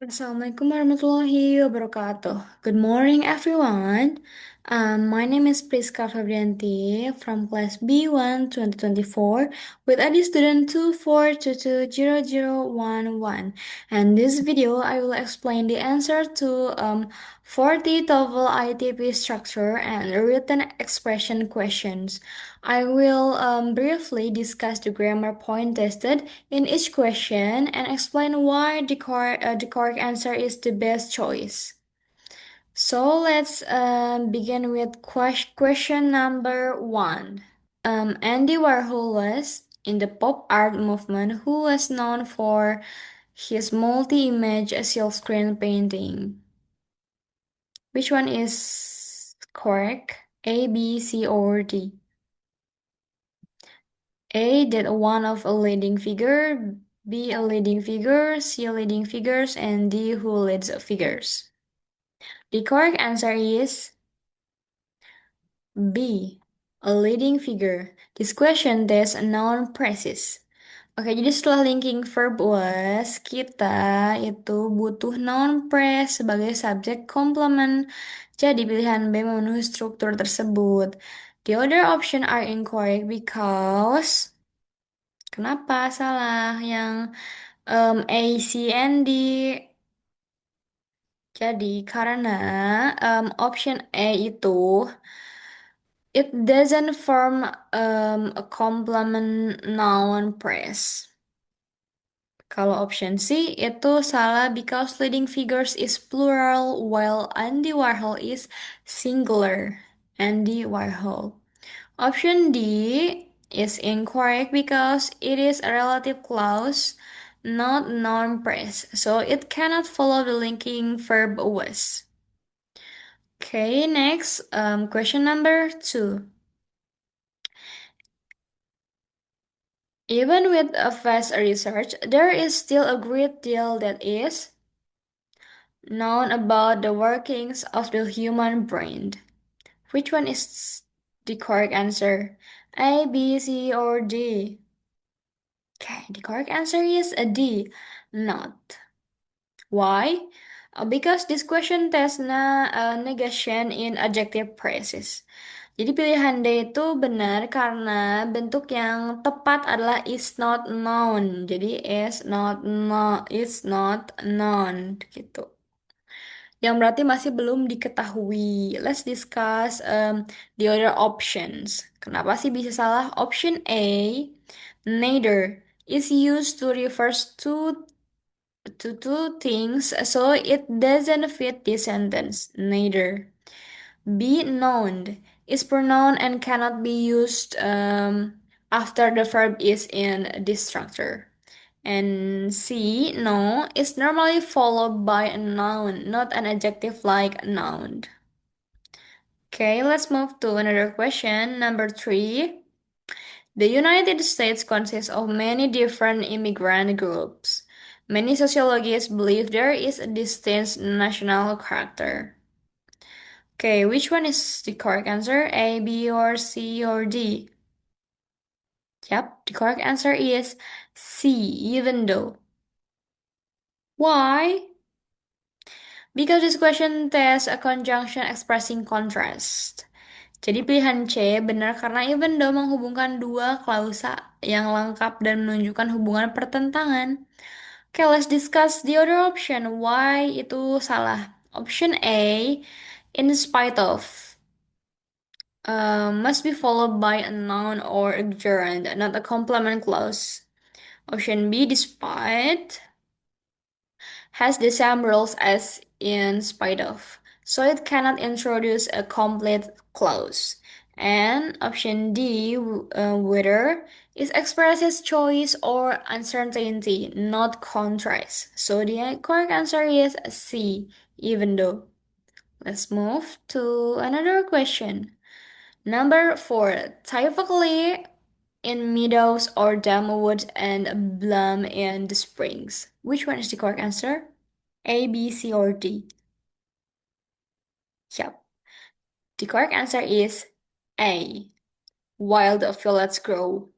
Assalamualaikum warahmatullahi wabarakatuh. Good morning, everyone. My name is Priska Fabrianti from class B1 2024 with ID student 2422011. And this video, I will explain the answer to 40 TOEFL ITP structure and written expression questions. I will briefly discuss the grammar point tested in each question and explain why the correct answer is the best choice. So let's begin with question number one. Andy Warhol was in the pop art movement who was known for his multi-image silkscreen painting. Which one is correct? A, B, C, or D? A, that one of a leading figure, B, a leading figure, C, a leading figures, and D, who leads figures. The correct answer is B, a leading figure. This question tests noun precise. Oke, jadi setelah linking verb was, kita itu butuh noun phrase sebagai subjek komplement. Jadi pilihan B memenuhi struktur tersebut. The other option are incorrect because kenapa salah yang A, C, and D? Jadi karena option A itu it doesn't form a complement noun phrase. Kalau option C itu salah because leading figures is plural while Andy Warhol is singular. Andy Warhol. Option D is incorrect because it is a relative clause, not noun phrase, so it cannot follow the linking verb was. Okay, next, question number two. Even with a vast research, there is still a great deal that is known about the workings of the human brain. Which one is the correct answer? A, B, C, or D? Okay, the correct answer is a D, not. Why? Because this question tests negation in adjective phrases. Jadi pilihan D itu benar karena bentuk yang tepat adalah is not known. Jadi is not known gitu. Yang berarti masih belum diketahui. Let's discuss the other options. Kenapa sih bisa salah? Option A, neither, is used to refers to two things, so it doesn't fit the sentence. Neither. B, known, is pronoun and cannot be used after the verb is in this structure. And C, no, is normally followed by a noun, not an adjective like noun. Okay, let's move to another question. Number three. The United States consists of many different immigrant groups. Many sociologists believe there is a distinct national character. Okay, which one is the correct answer? A, B, or C, or D? Yep, the correct answer is C, even though. Why? Because this question tests a conjunction expressing contrast. Jadi pilihan C benar karena even though menghubungkan dua klausa yang lengkap dan menunjukkan hubungan pertentangan. Okay, let's discuss the other option. Why itu salah? Option A, in spite of, must be followed by a noun or a gerund, not a complement clause. Option B, despite, has the same rules as in spite of, so it cannot introduce a complete clause. And option D, whether, is expresses choice or uncertainty, not contrast. So the correct answer is C, even though. Let's move to another question. Number four, typically in meadows or damp woods and bloom in the springs. Which one is the correct answer? A, B, C, or D? Yep. The correct answer is A, while the violets grow.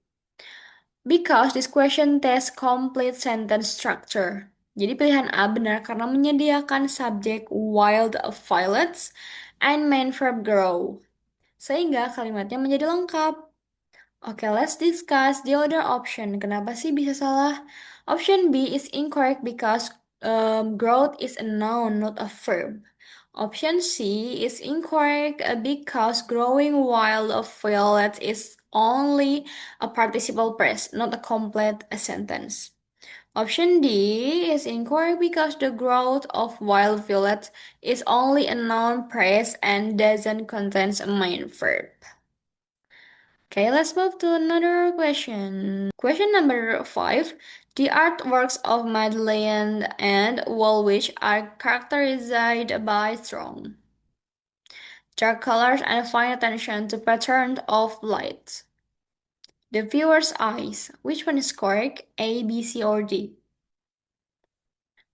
Because this question tests complete sentence structure. Jadi pilihan A benar karena menyediakan subjek wild violets and main verb grow. Sehingga kalimatnya menjadi lengkap. Oke, let's discuss the other option. Kenapa sih bisa salah? Option B is incorrect because growth is a noun, not a verb. Option C is incorrect because growing wild of violet is only a participle phrase, not a complete sentence. Option D is incorrect because the growth of wild violet is only a noun phrase and doesn't contain a main verb. Okay, let's move to another question. Question number 5. The artworks of Madeleine and Woolwich are characterized by strong dark colors and fine attention to pattern of light. The viewer's eyes. Which one is correct? A, B, C, or D?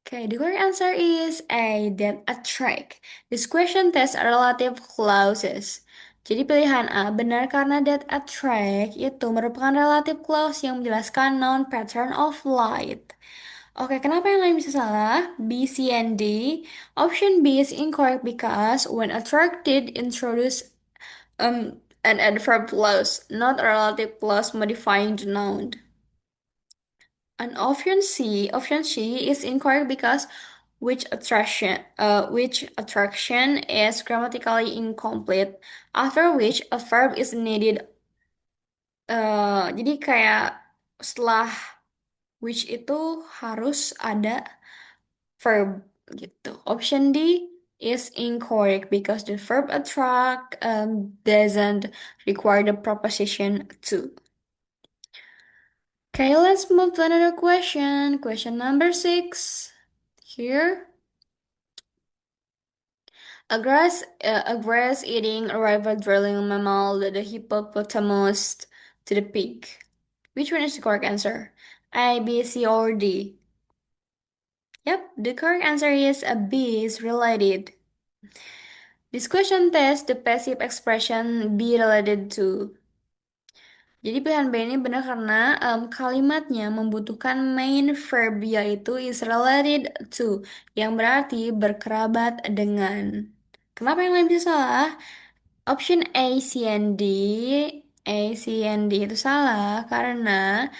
Okay, the correct answer is A, that attract. This question tests relative clauses. Jadi pilihan A benar karena that attract itu merupakan relative clause yang menjelaskan noun pattern of light. Oke, kenapa yang lain bisa salah? B, C, and D. Option B is incorrect because when attracted introduce an adverb clause, not a relative clause modifying the noun. And option C is incorrect because which attraction is grammatically incomplete, after which a verb is needed. Jadi kayak setelah which itu harus ada verb gitu. Option D is incorrect because the verb attract doesn't require the preposition to. Okay, let's move to another question. Question number 6. Here, a grass-eating river-dwelling mammal, the hippopotamus, to the pig. Which one is the correct answer? A, B, C, or D? Yep, the correct answer is a B is related. This question tests the passive expression be related to. Jadi pilihan B ini benar karena kalimatnya membutuhkan main verb yaitu is related to, yang berarti berkerabat dengan. Kenapa yang lain bisa salah? Option A, C, and D, A, C, and D itu salah karena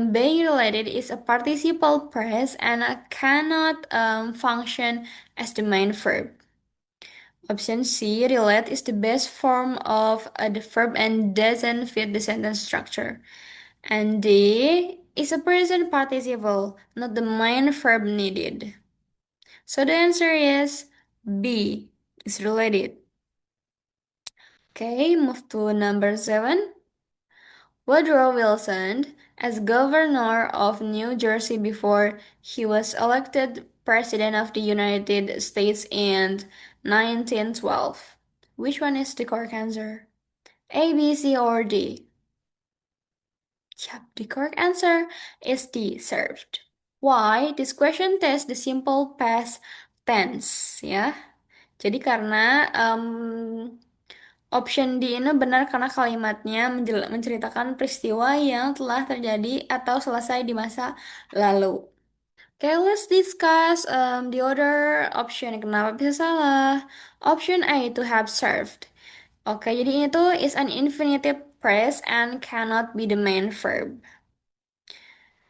being related is a participle phrase and cannot function as the main verb. Option C, relate is the best form of the verb and doesn't fit the sentence structure. And D is a present participle, not the main verb needed. So the answer is B, is related. Okay, move to number 7. Woodrow Wilson, as governor of New Jersey before he was elected President of the United States in 1912. Which one is the correct answer? A, B, C, or D? Yep, the correct answer is D, served. Why? This question tests the simple past tense, ya. Jadi karena option D ini benar karena kalimatnya menceritakan peristiwa yang telah terjadi atau selesai di masa lalu. Okay, let's discuss the other option. Kenapa bisa salah? Option A to have served. Oke, jadi ini tuh is an infinitive phrase and cannot be the main verb.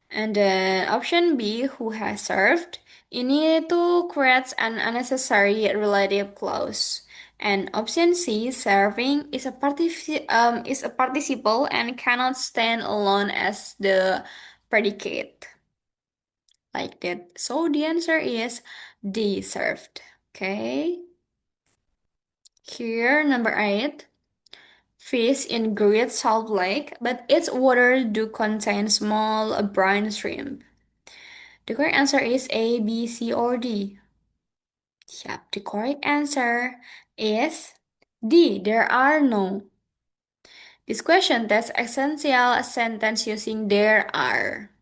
And then option B, who has served, ini tuh creates an unnecessary relative clause. And option C, serving, is a participle and cannot stand alone as the predicate. Like that. So the answer is D, served. Okay. Here, number 8. Fish in Great Salt Lake, but its water do contain small brine shrimp. The correct answer is A, B, C, or D. Yep, the correct answer is D. There are no. This question tests essential sentence using there are.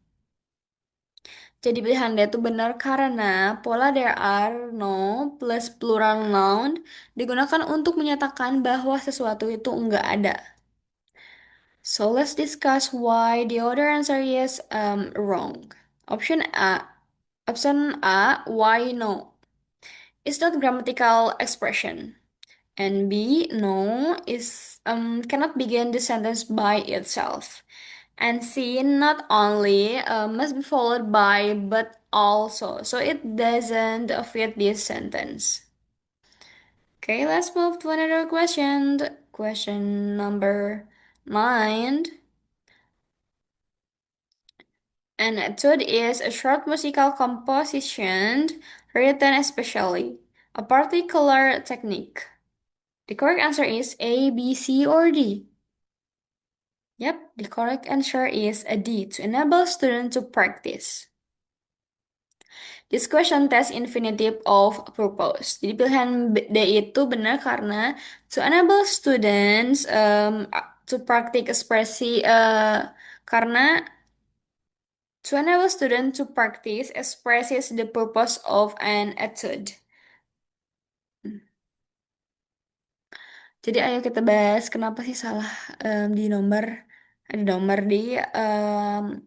Jadi pilihan D itu benar karena pola there are no plus plural noun digunakan untuk menyatakan bahwa sesuatu itu enggak ada. So let's discuss why the other answer is wrong. Option A. Option A, why no? It's not grammatical expression. And B, no, is cannot begin the sentence by itself. And C, not only must be followed by but also. So it doesn't fit this sentence. Okay, let's move to another question. Question number 9. And etude is a short musical composition written especially, a particular technique. The correct answer is A, B, C, or D. Yep, the correct answer is a D, to enable students to practice. This question test infinitive of purpose. Jadi pilihan D itu benar karena to enable students to practice ekspresi karena to enable students to practice expresses the purpose of an etude. Jadi ayo kita bahas kenapa sih salah di nomor ada nomor di em,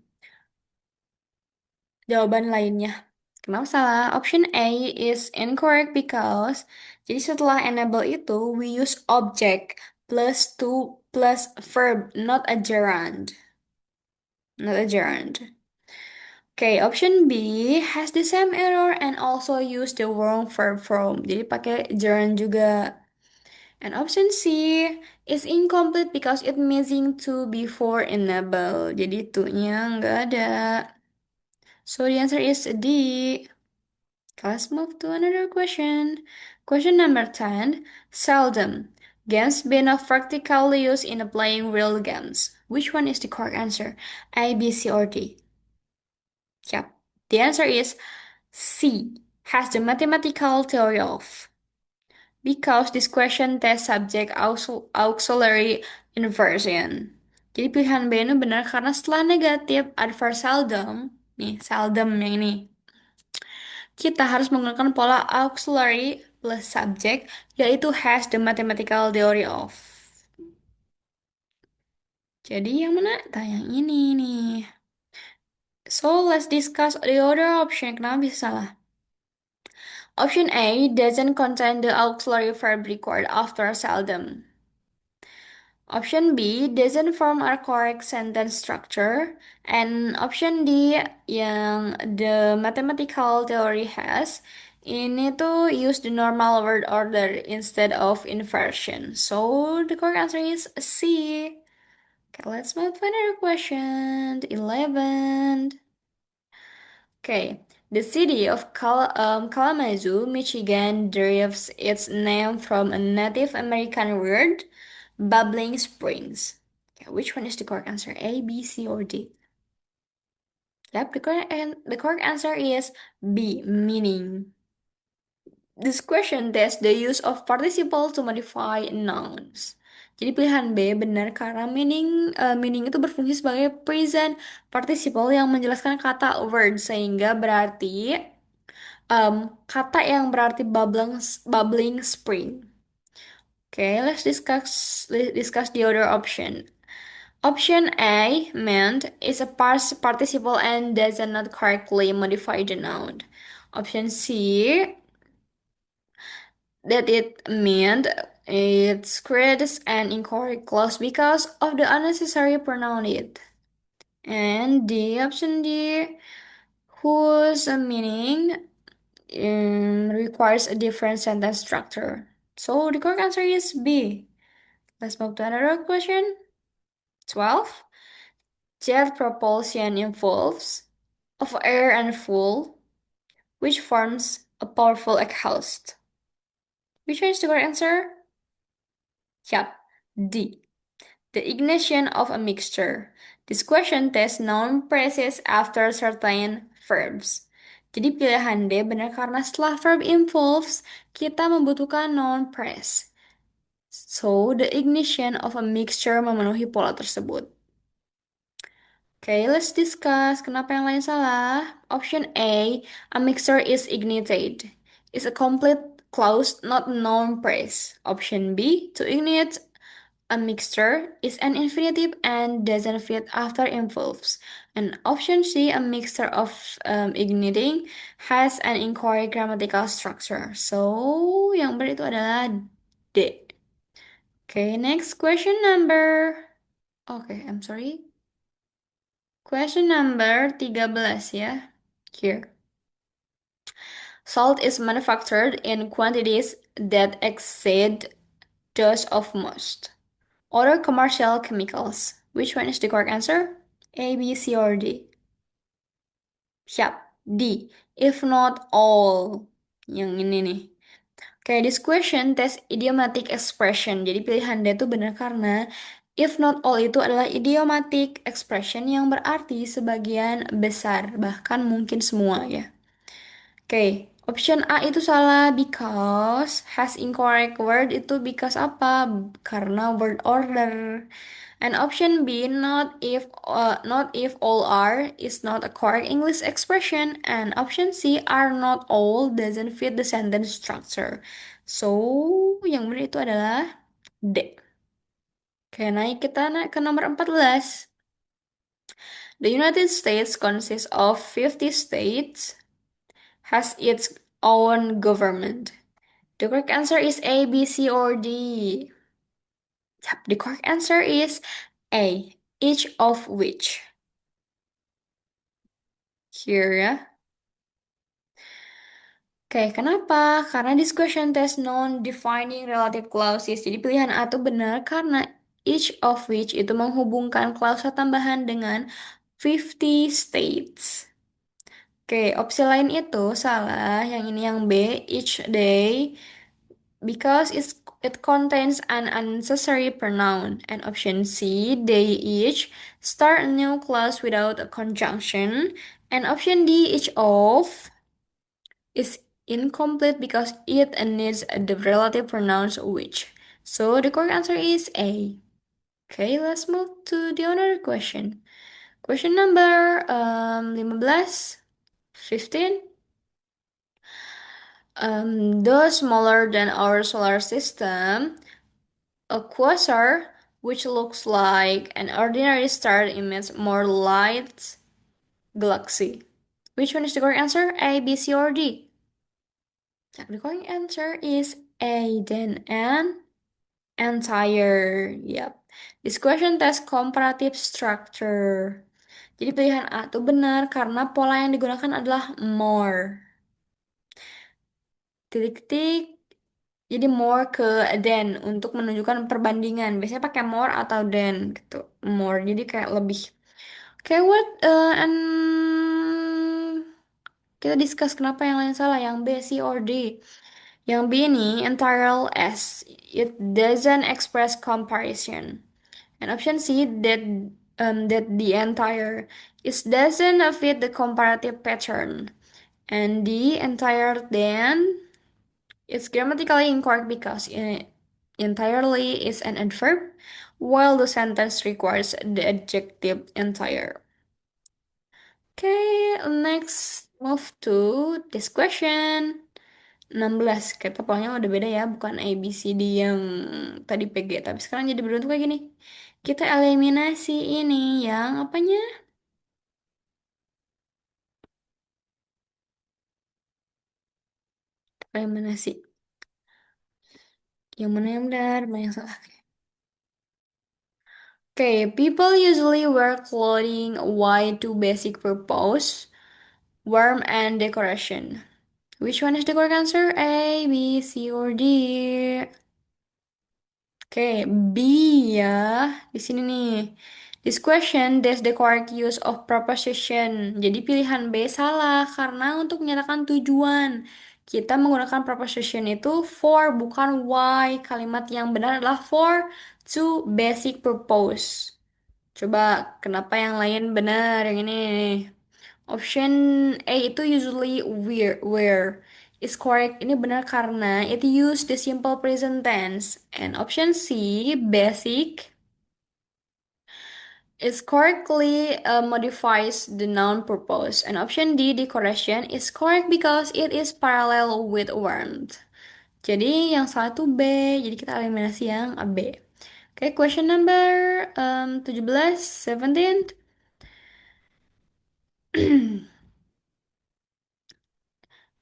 jawaban lainnya. Kenapa salah? Option A is incorrect because jadi setelah enable itu we use object plus to plus verb, not a gerund. Not a gerund. Okay, option B has the same error and also use the wrong verb form. Jadi pakai gerund juga. And option C is incomplete because it missing to before enable. Jadi to-nya nggak ada. So the answer is D. Let's move to another question. Question number 10. Seldom. Games being of practically used in playing real games. Which one is the correct answer? A, B, C, or D? Yep. The answer is C. Has the mathematical theory of. Because this question test subject auxiliary inversion. Jadi pilihan B ini benar karena setelah negatif adverb seldom, nih seldom yang ini, kita harus menggunakan pola auxiliary plus subject, yaitu has the mathematical theory of. Jadi yang mana? Nah, yang ini nih. So, let's discuss the other option. Kenapa bisa salah? Option A doesn't contain the auxiliary verb required after seldom. Option B doesn't form a correct sentence structure. And option D yang the mathematical theory has, ini tuh use the normal word order instead of inversion. So the correct answer is C. Okay, let's move to another question. 11. Okay, the city of Kalamazoo, Michigan derives its name from a Native American word, bubbling springs. Okay, which one is the correct answer? A, B, C, or D? Yep, the correct answer is B, meaning. This question tests the use of participle to modify nouns. Jadi pilihan B benar karena meaning itu berfungsi sebagai present participle yang menjelaskan kata word sehingga berarti kata yang berarti bubbling spring. Okay, let's discuss the other option. Option A meant is a past participle and does not correctly modify the noun. Option C that it meant it creates an incorrect clause because of the unnecessary pronoun it. And the option D whose meaning requires a different sentence structure. So the correct answer is B. Let's move to another question. 12. Jet propulsion involves of air and fuel, which forms a powerful exhaust. Which one is the correct answer? Yup, D. The ignition of a mixture. This question tests noun phrases after certain verbs. Jadi pilihan D benar karena setelah verb involves, kita membutuhkan noun phrase. So, the ignition of a mixture memenuhi pola tersebut. Okay, let's discuss kenapa yang lain salah. Option A mixture is ignited. Is a complete clause, not noun phrase. Option B, to ignite A mixture is an infinitive and doesn't fit after involves. And option C, a mixture of igniting, has an incorrect grammatical structure. So, yang benar itu adalah D. Okay, next question number. Okay, I'm sorry. Question number 13 ya. Here. Salt is manufactured in quantities that exceed those of most other commercial chemicals. Which one is the correct answer? A, B, C, or D? Siap. D. If not all. Yang ini nih. Okay, this question test idiomatic expression. Jadi pilihan D itu benar karena if not all itu adalah idiomatic expression yang berarti sebagian besar, bahkan mungkin semua ya. Oke, option A itu salah because has incorrect word itu because apa? Karena word order. And option B not if all are is not a correct English expression. And option C are not all doesn't fit the sentence structure. So, yang benar itu adalah D. Oke, naik ke nomor 14. The United States consists of 50 states, has its own government. The correct answer is A, B, C, or D. Yep, the correct answer is A, each of which. Here ya. Oke, kenapa? Karena this question test non-defining relative clauses. Jadi pilihan A itu benar karena each of which itu menghubungkan klausa tambahan dengan 50 states. Oke, opsi lain itu salah. Yang ini yang B, each day. Because it contains an unnecessary pronoun. And option C, they each, start a new clause without a conjunction. And option D, each of, is incomplete because it needs the relative pronouns which. So the correct answer is A. Okay, let's move to the other question. Question number 15. 15. Though smaller than our solar system, a quasar, which looks like an ordinary star, emits more light galaxy. Which one is the correct answer? A, B, C, or D? Yeah, the correct answer is A, then an entire. Yep. This question test comparative structure. Jadi pilihan A itu benar karena pola yang digunakan adalah more. Titik-titik. Jadi more ke than untuk menunjukkan perbandingan. Biasanya pakai more atau than gitu. More. Jadi kayak lebih. Okay, what and kita discuss kenapa yang lain salah, yang B, C, or D. Yang B ini entire S. It doesn't express comparison. And option C that the entire it doesn't fit the comparative pattern. And the entire then it's grammatically incorrect because entirely is an adverb, while the sentence requires the adjective entire. Okay, next move to this question. 16. Kita polanya udah beda ya, bukan A, B, C, D yang tadi PG. Tapi sekarang jadi berbentuk kayak gini. Kita eliminasi ini yang apanya? Eliminasi. Yang mana yang benar, mana yang salah. Okay, people usually wear clothing why to basic purpose, warmth and decoration. Which one is the correct answer? A, B, C, or D? Oke, B ya. Di sini nih. This question, there's the correct use of preposition. Jadi pilihan B salah karena untuk menyatakan tujuan. Kita menggunakan preposition itu for, bukan why. Kalimat yang benar adalah for to basic purpose. Coba, kenapa yang lain benar? Yang ini. Option A itu usually where is correct. Ini benar karena it use the simple present tense. And option C, basic, is correctly modifies the noun purpose. And option D, decoration, is correct because it is parallel with warmth. Jadi yang salah itu B. Jadi kita eliminasi yang B. Oke, Okay, question number 17.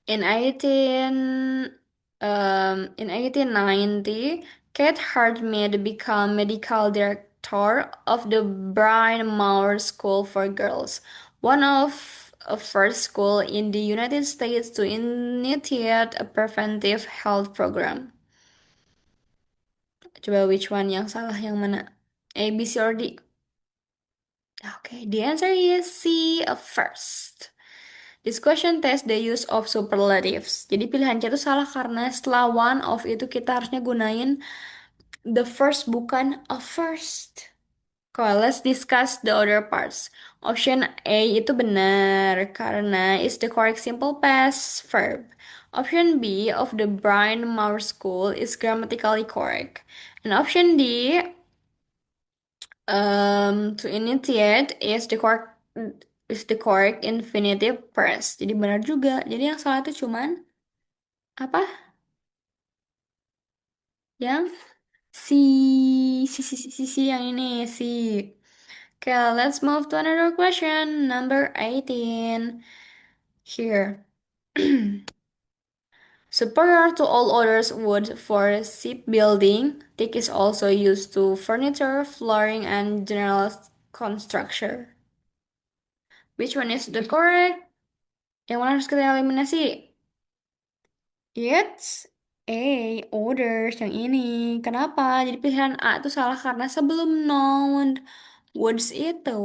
In 1890, Kate Hardmead became medical director of the Bryn Mawr School for Girls, one of a first school in the United States to initiate a preventive health program. Coba which one yang salah yang mana? A, B, C, or D? Okay, the answer is C, first. This question test the use of superlatives. Jadi pilihan C itu salah karena setelah one of itu kita harusnya gunain the first bukan a first. Okay, let's discuss the other parts. Option A itu benar karena it's the correct simple past verb. Option B of the Bryn Mawr School is grammatically correct. And option D to initiate is the correct infinitive phrase. Jadi benar juga. Jadi yang salah itu cuman apa? Yang si yang ini si. Okay, let's move to another question. Number 18. Here. Superior to all others wood for shipbuilding, teak is also used to furniture, flooring, and general construction. Which one is the correct? Yang mana harus kita eliminasi? It's A, orders yang ini. Kenapa? Jadi pilihan A itu salah karena sebelum noun words itu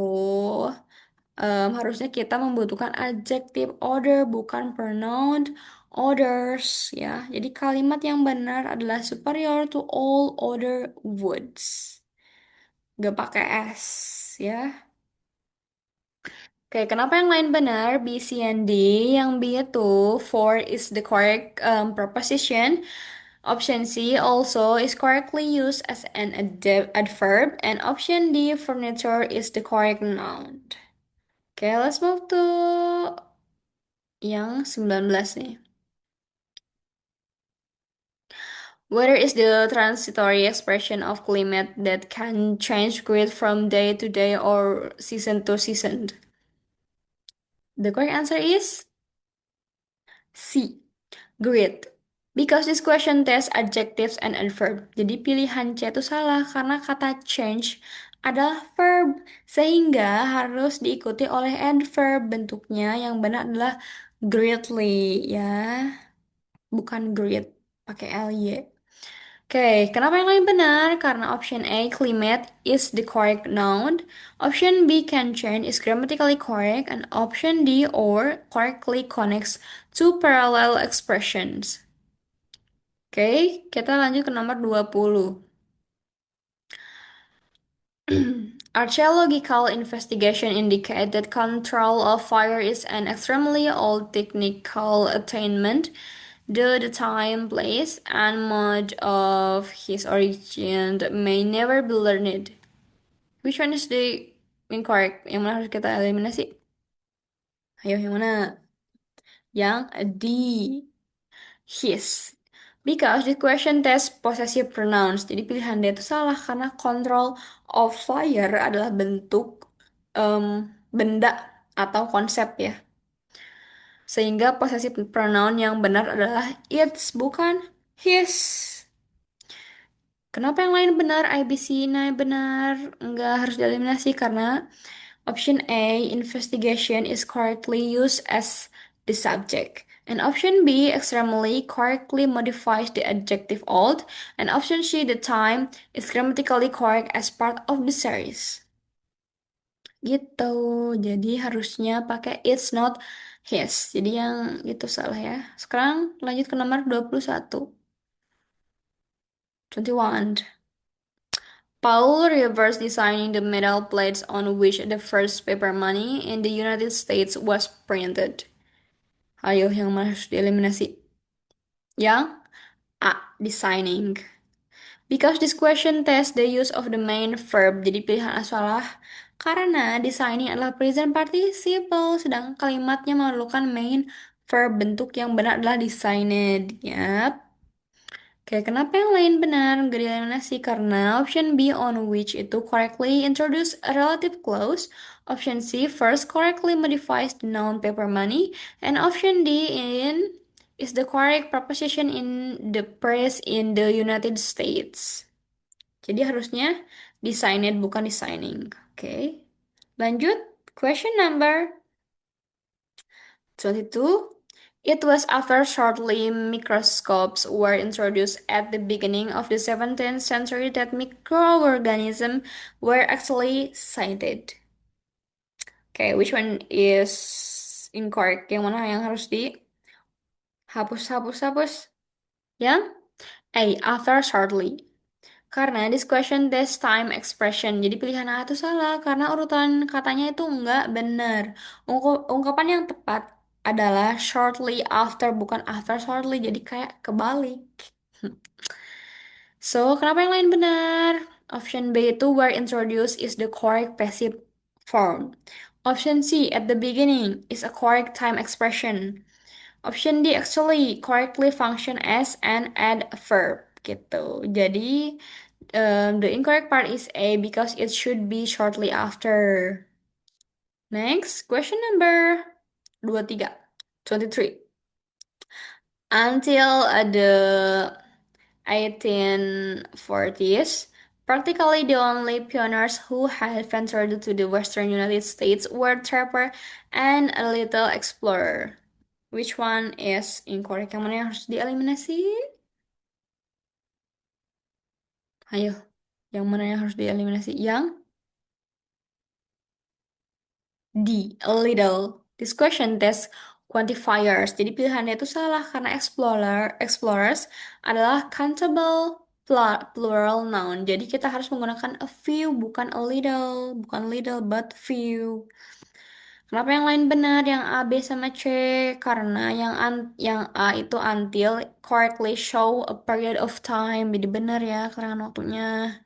harusnya kita membutuhkan adjective order bukan pronoun orders ya. Jadi kalimat yang benar adalah superior to all other words. Gak pakai S ya. Oke, kenapa yang lain benar? B, C, and D. Yang B itu for is the correct preposition. Option C also is correctly used as an adverb. And option D, furniture is the correct noun. Oke, let's move to yang 19 nih. Weather is the transitory expression of climate that can change greatly from day to day or season to season. The correct answer is C. Great. Because this question tests adjectives and adverb. Jadi pilihan C itu salah karena kata change adalah verb. Sehingga harus diikuti oleh adverb. Bentuknya yang benar adalah greatly ya. Bukan great. Pakai LY. Oke, kenapa yang lain benar? Karena option A, climate is the correct noun. Option B, can change is grammatically correct. And option D, or correctly connects two parallel expressions. Oke, kita lanjut ke nomor 20. Archaeological investigation indicate that control of fire is an extremely old technical attainment, though the time, place, and mode of his origin may never be learned. Which one is the incorrect? Yang mana harus kita eliminasi? Ayo, yang mana? Yang D. His. Because the question test possessive pronouns. Jadi pilihan D itu salah karena control of fire adalah bentuk benda atau konsep ya. Sehingga possessive pronoun yang benar adalah its bukan his. Kenapa yang lain benar? ABC nah benar. Enggak harus dieliminasi karena option A, investigation is correctly used as the subject. And option B, extremely correctly modifies the adjective old. And option C, the time is grammatically correct as part of the series. Gitu. Jadi harusnya pakai it's not his. Jadi yang itu salah ya. Sekarang lanjut ke nomor 21. 21. Paul Revere designing the metal plates on which the first paper money in the United States was printed. Ayo yang mana harus dieliminasi? Yang A. Designing. Because this question tests the use of the main verb. Jadi pilihan A salah. Karena designing adalah present participle. Sedangkan kalimatnya memerlukan main verb. Bentuk yang benar adalah designed. Yap. Oke, kenapa yang lain benar? Nggak dieliminasi karena option B on which itu correctly introduce a relative clause. Option C first correctly modifies the noun paper money. And option D in is the correct proposition in the press in the United States. Jadi harusnya designed bukan designing. Oke. Lanjut, question number 22. It was after shortly microscopes were introduced at the beginning of the 17th century that microorganisms were actually cited. Okay, which one is incorrect? Yang mana yang harus dihapus, hapus, hapus? Yang A, after shortly. Karena this question this time expression. Jadi pilihan A itu salah karena urutan katanya itu enggak benar. Ungkapan yang tepat adalah shortly after bukan after shortly. Jadi kayak kebalik. So, kenapa yang lain benar? Option B itu were introduced is the correct passive form. Option C at the beginning is a correct time expression. Option D actually correctly function as an adverb gitu. Jadi the incorrect part is A because it should be shortly after. Next, question number 23. 23. Until the 1840s, practically the only pioneers who had ventured to the western United States were trapper and a little explorer. Which one is incorrect? Yang mana yang harus dieliminasi? Ayo, yang mana yang harus dieliminasi? Yang D, a little. This question test quantifiers. Jadi pilihannya itu salah karena explorers adalah countable plural noun. Jadi kita harus menggunakan a few, bukan a little, bukan little but few. Kenapa yang lain benar? Yang A, B sama C? Karena yang A itu until correctly show a period of time. Jadi benar ya, keterangan waktunya.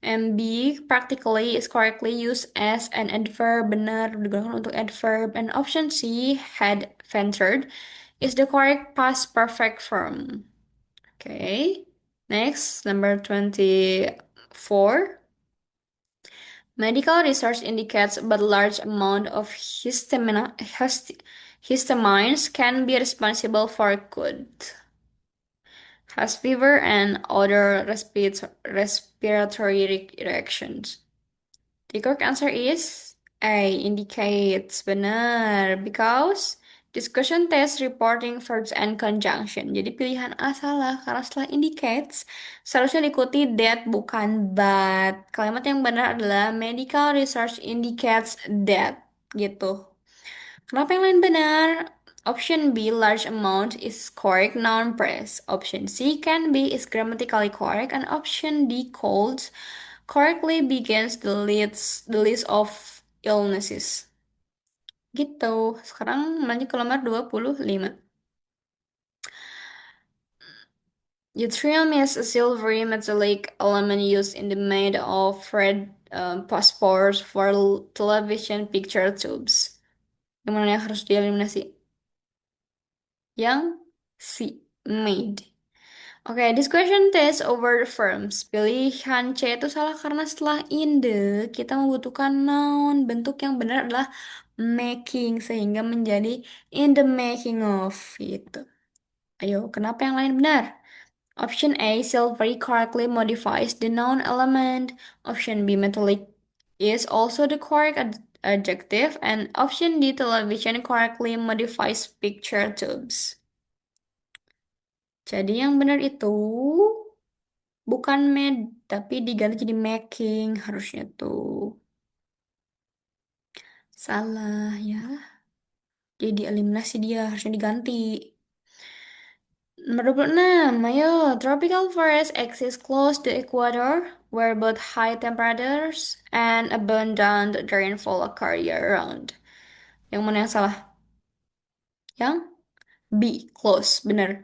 And B, practically is correctly used as an adverb, benar digunakan untuk adverb. And option C, had ventured, is the correct past perfect form. Okay, next, number 24. Medical research indicates but large amount of histamines can be responsible for cold, has fever, and other respiratory reactions. The correct answer is A, indicates. Benar. Because discussion test reporting verbs and conjunction. Jadi pilihan A salah karena setelah indicates seharusnya diikuti that bukan but. Kalimat yang benar adalah medical research indicates that. Gitu. Kenapa yang lain benar? Option B, large amount is correct noun phrase. Option C, can be is grammatically correct. And option D, cold, correctly begins the list of illnesses. Gitu. Sekarang lanjut ke nomor 25. Yttrium is a silvery metallic element used in the made of red phosphors for television picture tubes. Yang mana yang harus dieliminasi? Yang C, made. Oke, this question test over the firms. Pilihan C itu salah karena setelah in the, kita membutuhkan noun. Bentuk yang benar adalah making, sehingga menjadi in the making of, gitu. Ayo, kenapa yang lain benar? Option A, silvery correctly modifies the noun element. Option B, metallic is also the correct adjective. And option D, television correctly modifies picture tubes. Jadi yang benar itu bukan made, tapi diganti jadi making harusnya tuh. Salah ya. Jadi eliminasi dia harusnya diganti. Nomor 26, ayo. Tropical forest exists close to equator, where both high temperatures and abundant rainfall occur year-round. Yang mana yang salah? Yang B, close, bener.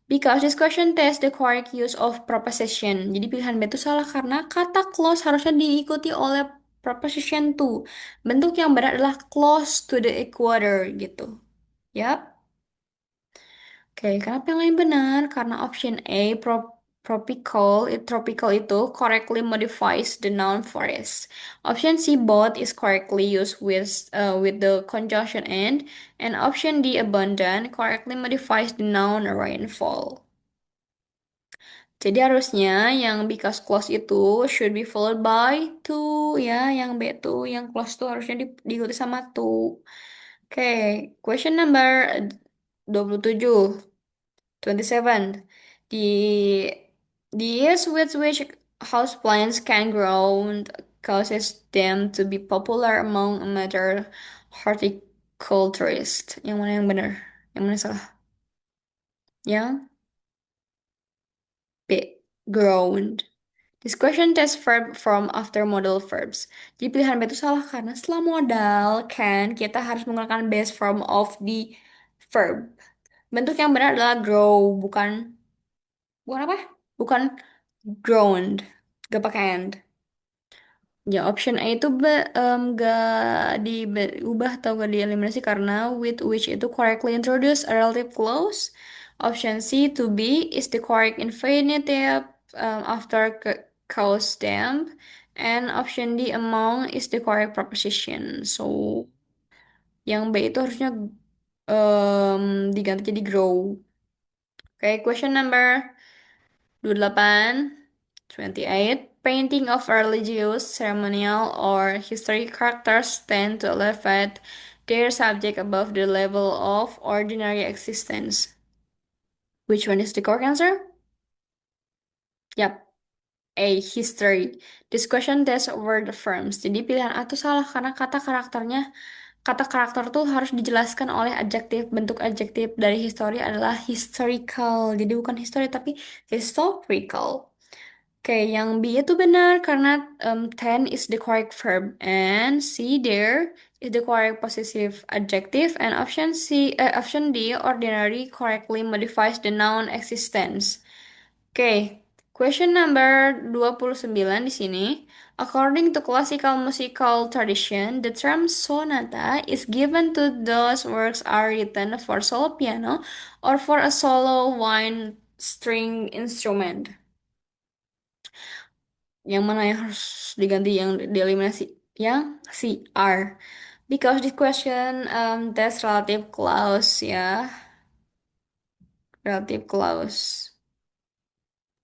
Because this question test the correct use of preposition. Jadi pilihan B itu salah karena kata close harusnya diikuti oleh preposition to. Bentuk yang benar adalah close to the equator gitu. Yap. Oke, kenapa yang lain benar? Karena option A, Tropical itu correctly modifies the noun forest. Option C, both is correctly used with the conjunction and option D, abundant correctly modifies the noun rainfall. Jadi harusnya yang because clause itu should be followed by to, ya, yang B itu, yang clause itu harusnya diikuti sama to. Oke, question number 27. 27. The the ease with which houseplants can grow causes them to be popular among amateur horticulturists. Yang mana yang benar? Yang mana salah? Yang B. Grown. This question tests verb from after modal verbs. Jadi pilihan B itu salah karena setelah modal can kita harus menggunakan base form of the verb. Bentuk yang benar adalah grow, bukan apa? Bukan ground. Gak pakai and. Ya, option A itu gak diubah atau gak dieliminasi karena with which itu correctly introduce a relative clause. Option C, to be is the correct infinitive after cause stamp. And option D, among is the correct preposition. So, yang B itu harusnya diganti jadi grow. Okay, question number 28. 28. Painting of religious, ceremonial, or historic characters tend to elevate their subject above the level of ordinary existence. Which one is the correct answer? Yap, A. History. This question tests word forms. Jadi pilihan A itu salah karena kata karakter tuh harus dijelaskan oleh adjektif. Bentuk adjektif dari history adalah historical. Jadi bukan history tapi historical. Oke, yang B itu benar karena ten is the correct verb and C there is the correct possessive adjective and option D ordinary correctly modifies the noun existence. Oke, question number 29 di sini. According to classical musical tradition, the term sonata is given to those works are written for solo piano or for a solo wind string instrument. Yang mana yang harus diganti, yang dieliminasi? Yang C, R. Because this question test relative clause ya. Relative clause.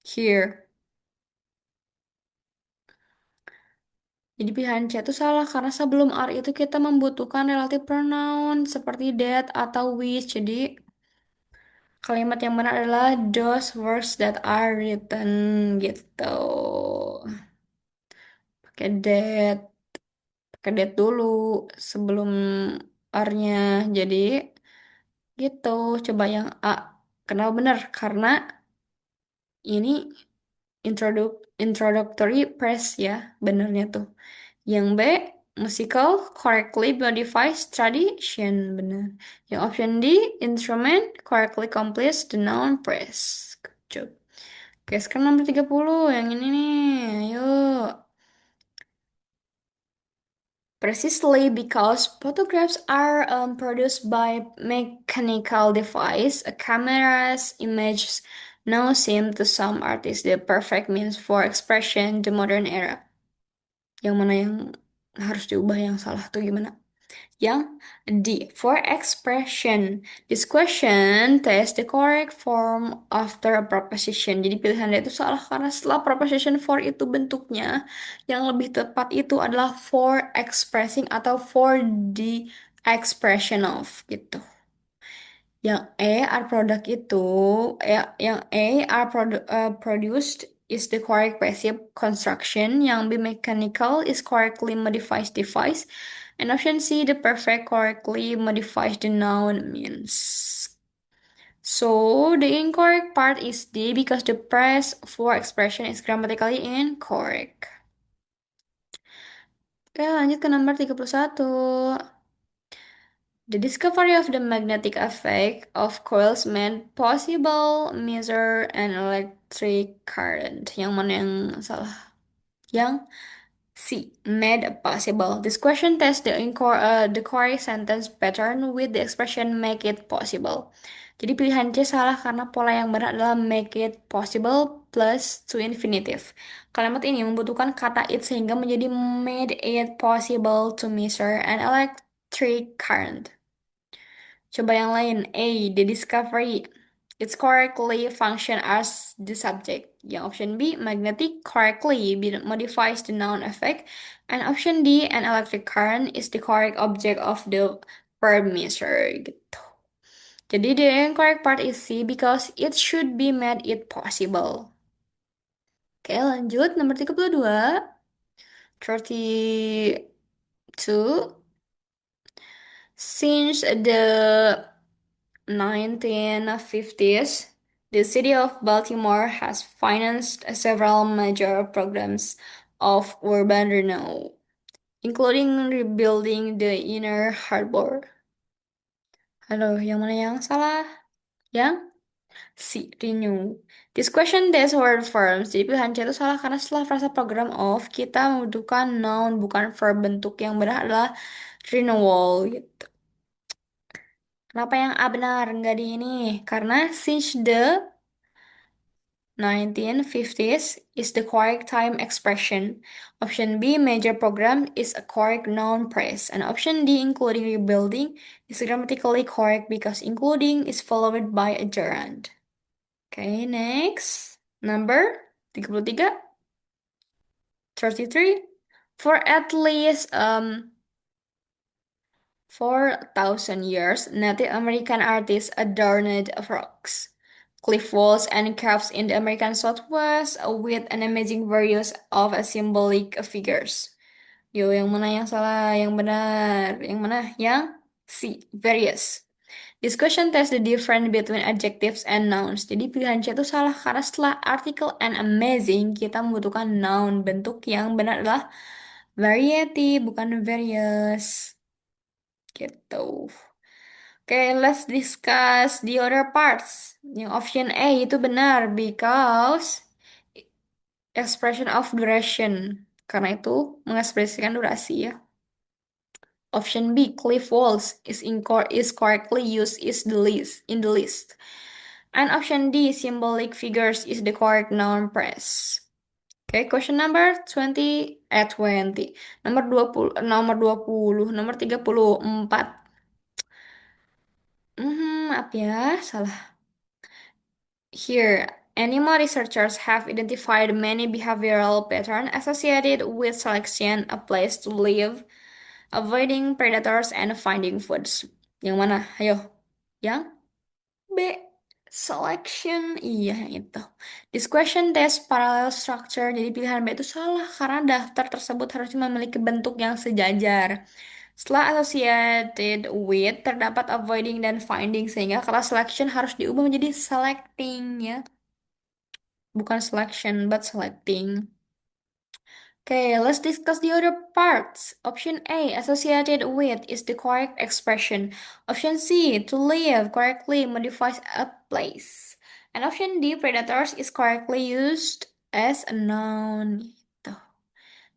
Here. Jadi pilihan C itu salah karena sebelum R itu kita membutuhkan relative pronoun seperti that atau which. Jadi kalimat yang benar adalah those words that are written gitu. Pakai that. Kedet dulu sebelum R-nya. Jadi gitu. Coba yang A. Kenapa benar? Karena ini introductory press ya, benernya tuh. Yang B, musical correctly modifies tradition, benar. Yang option D, instrument correctly completes the noun press. Good job. Oke, sekarang nomor 30, yang ini nih. Ayo. Precisely because photographs are produced by mechanical device, a camera's images now seem to some artists the perfect means for expression the modern era. Yang mana yang harus diubah, yang salah tuh gimana? Yang D, for expression. This question test the correct form after a proposition. Jadi pilihan D itu salah karena setelah proposition for itu bentuknya yang lebih tepat itu adalah for expressing atau for the expression of gitu. Yang E are product itu, yang A are produced is the correct passive construction. Yang B mechanical is correctly modifies device. And option C the perfect correctly modifies the noun means. So the incorrect part is D because the press for expression is grammatically incorrect. Oke, lanjut ke nomor 31. The discovery of the magnetic effect of coils made possible measure an electric current. Yang mana yang salah? Yang C, made possible. This question tests the correct sentence pattern with the expression make it possible. Jadi pilihan C salah karena pola yang benar adalah make it possible plus to infinitive. Kalimat ini membutuhkan kata it sehingga menjadi made it possible to measure an electric current. Coba yang lain. A. The discovery. It's correctly function as the subject. Yang option B. Magnetic correctly modifies the noun effect. And option D. An electric current is the correct object of the verb measure. Gitu. Jadi the incorrect part is C because it should be made it possible. Oke, lanjut. Nomor 32. 32. Since the 1950s, the city of Baltimore has financed several major programs of urban renewal, including rebuilding the inner harbor. Halo, yang mana yang salah? Yang C, renew. This question does word forms. Jadi pilihan C itu salah karena setelah frasa program of, kita membutuhkan noun bukan verb. Bentuk yang benar adalah renewal gitu. Kenapa yang A benar? Enggak di ini. Karena since the 1950s is the correct time expression. Option B, major program, is a correct noun phrase. And option D, including rebuilding, is grammatically correct because including is followed by a gerund. Okay, next. Number 33. 33. For at least 4,000 years, Native American artists adorned rocks, cliff walls, and caves in the American Southwest with an amazing variety of symbolic figures. Yo, yang mana yang salah? Yang benar? Yang mana? Yang C. Various. This question tests the difference between adjectives and nouns. Jadi pilihan C itu salah karena setelah article and amazing, kita membutuhkan noun. Bentuk yang benar adalah variety, bukan various. Gitu. Okay, let's discuss the other parts. Yang option A itu benar because expression of duration. Karena itu mengekspresikan durasi ya. Option B, cliff walls is correctly used in the list. And option D, symbolic figures is the correct noun phrase. Okay, question number 20. Nomor 20, nomor 34. Maaf ya, salah. Here, animal researchers have identified many behavioral patterns associated with selection, a place to live, avoiding predators, and finding foods. Yang mana? Ayo. Yang B. Selection. Iya, yang itu. This question test parallel structure. Jadi pilihan B itu salah karena daftar tersebut harusnya memiliki bentuk yang sejajar. Setelah associated with, terdapat avoiding dan finding, sehingga kata selection harus diubah menjadi selecting, ya. Bukan selection, but selecting. Okay, let's discuss the other parts. Option A, associated with, is the correct expression. Option C, to live, correctly modifies a place. And option D, predators, is correctly used as a noun. Gitu.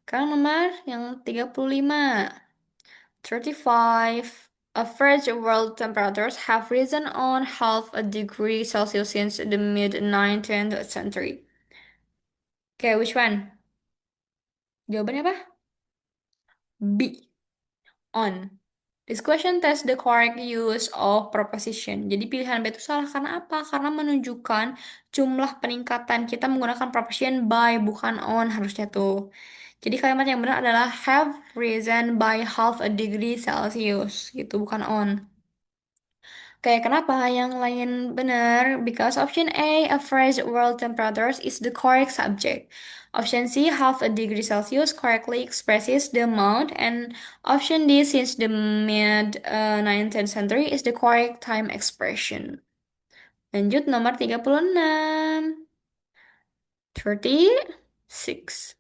Sekarang nomor yang 35. 35. Average world temperatures have risen on half a degree Celsius since the mid-19th century. Okay, which one? Jawabannya apa? B. On. This question tests the correct use of preposition. Jadi pilihan B itu salah karena apa? Karena menunjukkan jumlah peningkatan. Kita menggunakan preposition by, bukan on harusnya tuh. Jadi kalimat yang benar adalah have risen by half a degree Celsius. Gitu, bukan on. Kayak kenapa yang lain benar? Because option A, average world temperatures is the correct subject. Option C, half a degree Celsius correctly expresses the amount. And option D, since the mid 19th century is the correct time expression. Lanjut nomor 36. 36.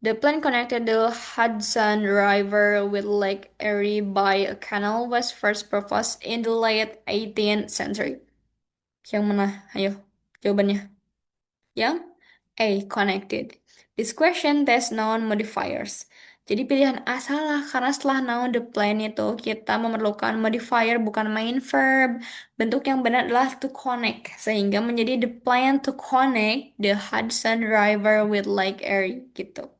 The plan connected the Hudson River with Lake Erie by a canal was first proposed in the late 18th century. Yang mana? Ayo, jawabannya. Yang A, connected. This question tests noun modifiers. Jadi pilihan A salah karena setelah noun the plane itu kita memerlukan modifier bukan main verb. Bentuk yang benar adalah to connect sehingga menjadi the plan to connect the Hudson River with Lake Erie gitu.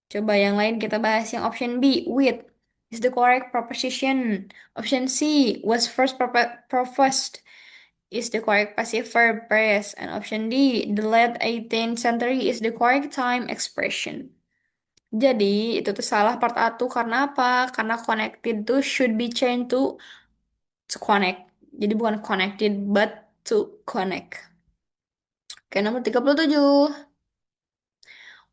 Coba yang lain kita bahas yang option B, with is the correct proposition. Option C was first proposed is the correct passive verb phrase. And option D, the late 18th century is the correct time expression. Jadi, itu tuh salah part A tuh karena apa? Karena connected tuh should be changed to connect. Jadi bukan connected, but to connect. Oke, nomor 37.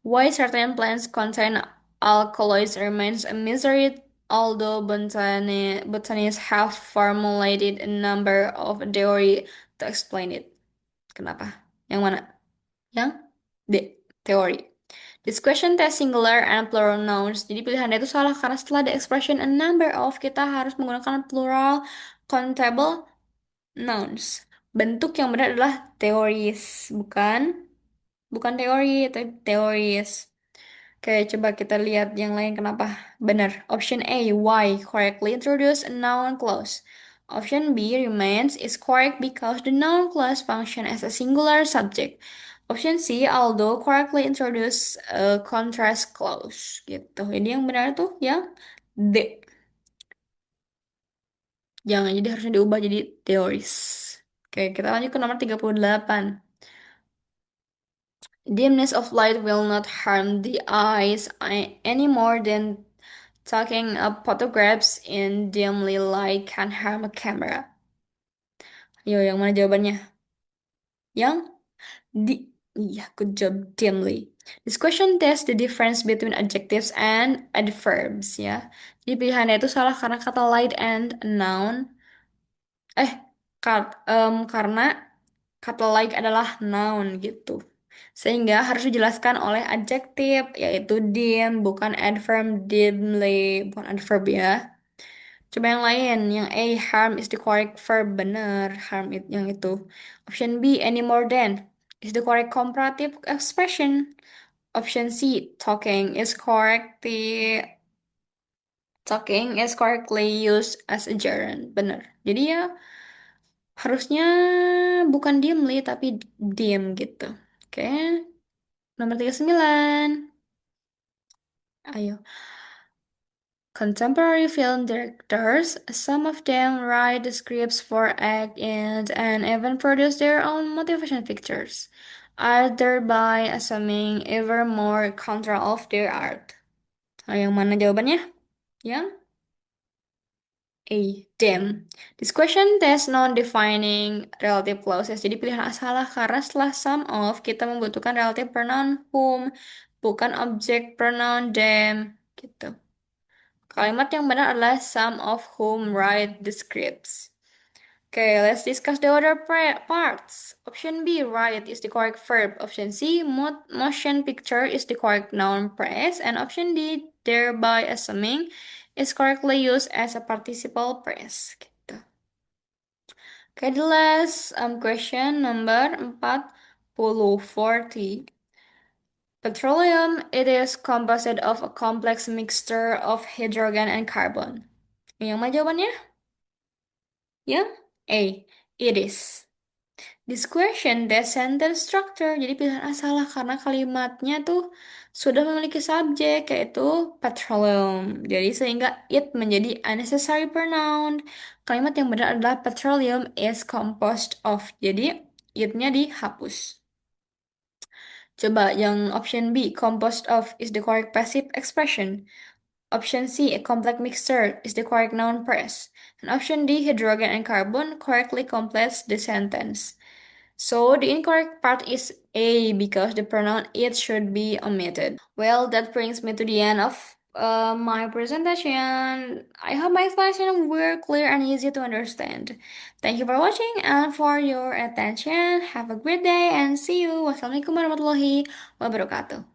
Why certain plants contain alkaloids remains a mystery, although botanists have formulated a number of theory to explain it. Kenapa? Yang mana? Yang D. Teori. This question test singular and plural nouns. Jadi pilihannya itu salah karena setelah the expression a number of kita harus menggunakan plural countable nouns. Bentuk yang benar adalah theories, bukan teori, tapi theories. Oke, coba kita lihat yang lain kenapa benar. Option A, why correctly introduce a noun clause. Option B, remains is correct because the noun clause function as a singular subject. Option C, although correctly introduce a contrast clause. Gitu. Jadi yang benar tuh yang D. Jangan, jadi harusnya diubah jadi theories. Oke, kita lanjut ke nomor 38. Dimness of light will not harm the eyes any more than taking up photographs in dimly light can harm a camera. Ayo, yang mana jawabannya? Yang di... Iya, good job, dimly. This question tests the difference between adjectives and adverbs, ya. Jadi pilihannya itu salah karena kata light and a noun. Eh, karena kata like adalah noun gitu. Sehingga harus dijelaskan oleh adjektif, yaitu dim, bukan adverb dimly, bukan adverb ya. Coba yang lain, yang A, harm is the correct verb, bener, harm yang itu. Option B, any more than, is the correct comparative expression. Option C, talking is correctly used as a gerund, bener. Jadi ya, harusnya bukan dimly, tapi dim gitu. Oke, nomor 39. Ayo. Contemporary film directors, some of them write the scripts for act and even produce their own motivation pictures, are thereby assuming ever more control of their art. Yang mana jawabannya? Yang A. Them. This question tests non-defining relative clauses. Jadi pilihan A salah karena setelah sum of kita membutuhkan relative pronoun whom, bukan object pronoun them. Gitu. Kalimat yang benar adalah some of whom write the scripts. Okay, let's discuss the other parts. Option B, write is the correct verb. Option C, motion picture is the correct noun phrase. And option D, thereby assuming, is correctly used as a participle phrase. Gitu. Okay, the last question number 40. Petroleum, it is composed of a complex mixture of hydrogen and carbon. Yang mana jawabannya? Ya, A. It is. This question, the sentence structure, jadi pilihan A salah karena kalimatnya tuh sudah memiliki subjek yaitu petroleum. Jadi sehingga it menjadi unnecessary pronoun. Kalimat yang benar adalah petroleum is composed of. Jadi it-nya dihapus. Coba yang option B, composed of is the correct passive expression. Option C, a complex mixture, is the correct noun phrase. And option D, hydrogen and carbon, correctly completes the sentence. So the incorrect part is A because the pronoun it should be omitted. Well, that brings me to the end of my presentation. I hope my explanation were clear and easy to understand. Thank you for watching and for your attention. Have a great day and see you. Wassalamualaikum warahmatullahi wabarakatuh.